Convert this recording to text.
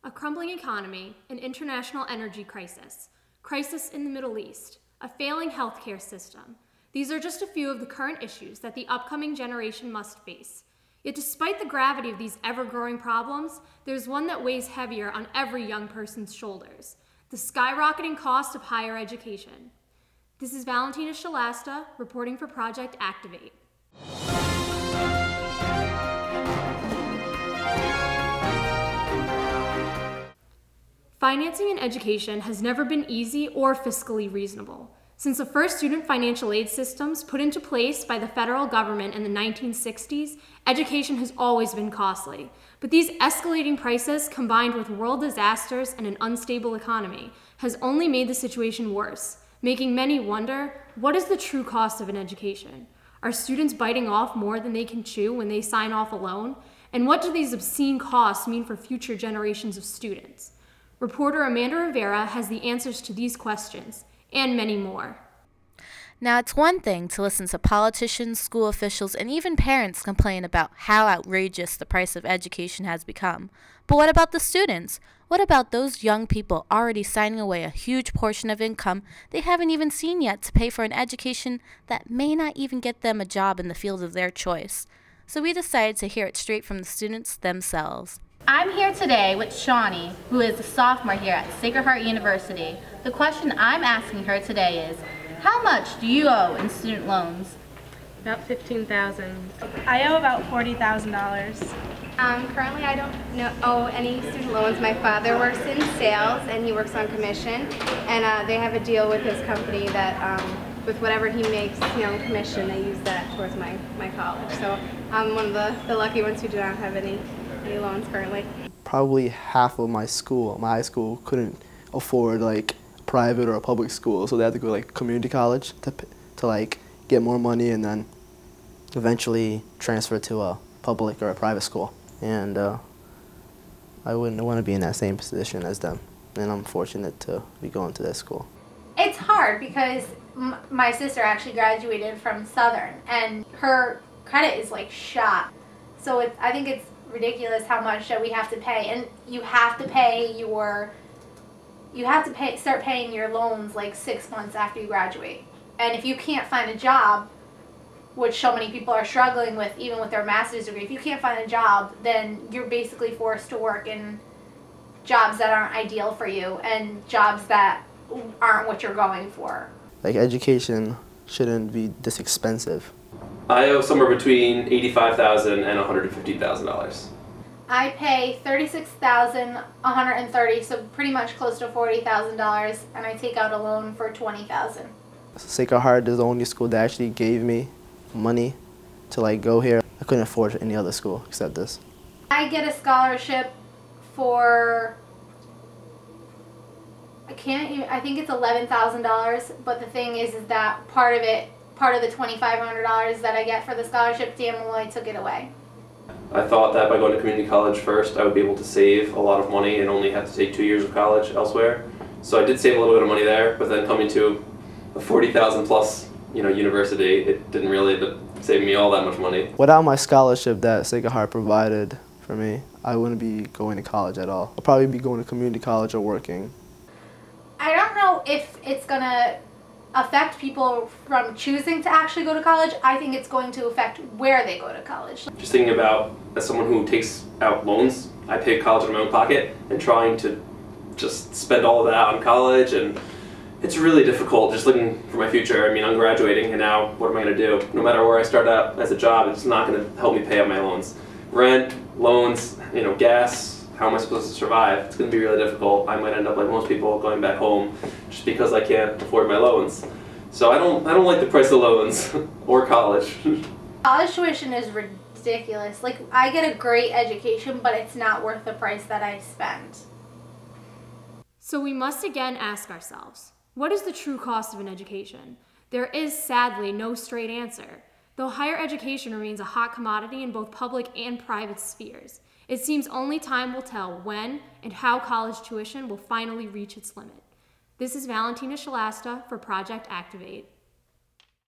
A crumbling economy, an international energy crisis, crisis in the Middle East, a failing healthcare system. These are just a few of the current issues that the upcoming generation must face. Yet despite the gravity of these ever-growing problems, there's one that weighs heavier on every young person's shoulders: the skyrocketing cost of higher education. This is Valentina Shalasta reporting for Project Activate. Financing an education has never been easy or fiscally reasonable. Since the first student financial aid systems put into place by the federal government in the 1960s, education has always been costly. But these escalating prices, combined with world disasters and an unstable economy, has only made the situation worse, making many wonder, what is the true cost of an education? Are students biting off more than they can chew when they sign off a loan? And what do these obscene costs mean for future generations of students? Reporter Amanda Rivera has the answers to these questions, and many more. Now, it's one thing to listen to politicians, school officials, and even parents complain about how outrageous the price of education has become. But what about the students? What about those young people already signing away a huge portion of income they haven't even seen yet to pay for an education that may not even get them a job in the field of their choice? So we decided to hear it straight from the students themselves. I'm here today with Shawnee, who is a sophomore here at Sacred Heart University. The question I'm asking her today is, how much do you owe in student loans? About $15,000. I owe about $40,000. Currently I don't owe any student loans. My father works in sales and he works on commission, and they have a deal with his company that with whatever he makes, commission, they use that towards my college. So I'm one of the lucky ones who do not have any loans currently. Probably half of my high school, couldn't afford like private or a public school, so they had to go like community college to like get more money and then eventually transfer to a public or a private school. And I wouldn't want to be in that same position as them, and I'm fortunate to be going to that school. It's hard because my sister actually graduated from Southern and her credit is like shot. So I think it's ridiculous how much that we have to pay, and you have to start paying your loans like 6 months after you graduate. And if you can't find a job, which so many people are struggling with even with their master's degree, if you can't find a job, then you're basically forced to work in jobs that aren't ideal for you and jobs that aren't what you're going for. Like, education shouldn't be this expensive. I owe somewhere between $85,000 and $150,000. I pay $36,130, so pretty much close to $40,000, and I take out a loan for $20,000. Sacred Heart is the only school that actually gave me money to like go here. I couldn't afford any other school except this. I get a scholarship for I think it's $11,000, but the thing is that part of the $2,500 that I get for the scholarship, damn well I took it away. I thought that by going to community college first, I would be able to save a lot of money and only have to take 2 years of college elsewhere. So I did save a little bit of money there, but then coming to a $40,000 plus, university, it didn't really end up saving me all that much money. Without my scholarship that Sacred Heart provided for me, I wouldn't be going to college at all. I'll probably be going to community college or working. I don't know if it's going to affect people from choosing to actually go to college. I think it's going to affect where they go to college. Just thinking about, as someone who takes out loans, I pay college out of my own pocket, and trying to just spend all of that on college, and it's really difficult just looking for my future. I mean, I'm graduating, and now what am I going to do? No matter where I start out as a job, it's not going to help me pay out my loans. Rent, loans, gas. How am I supposed to survive? It's going to be really difficult. I might end up like most people going back home just because I can't afford my loans. So I don't like the price of loans or college. College tuition is ridiculous. Like, I get a great education, but it's not worth the price that I spend. So we must again ask ourselves, what is the true cost of an education? There is sadly no straight answer. Though higher education remains a hot commodity in both public and private spheres, it seems only time will tell when and how college tuition will finally reach its limit. This is Valentina Shalasta for Project Activate.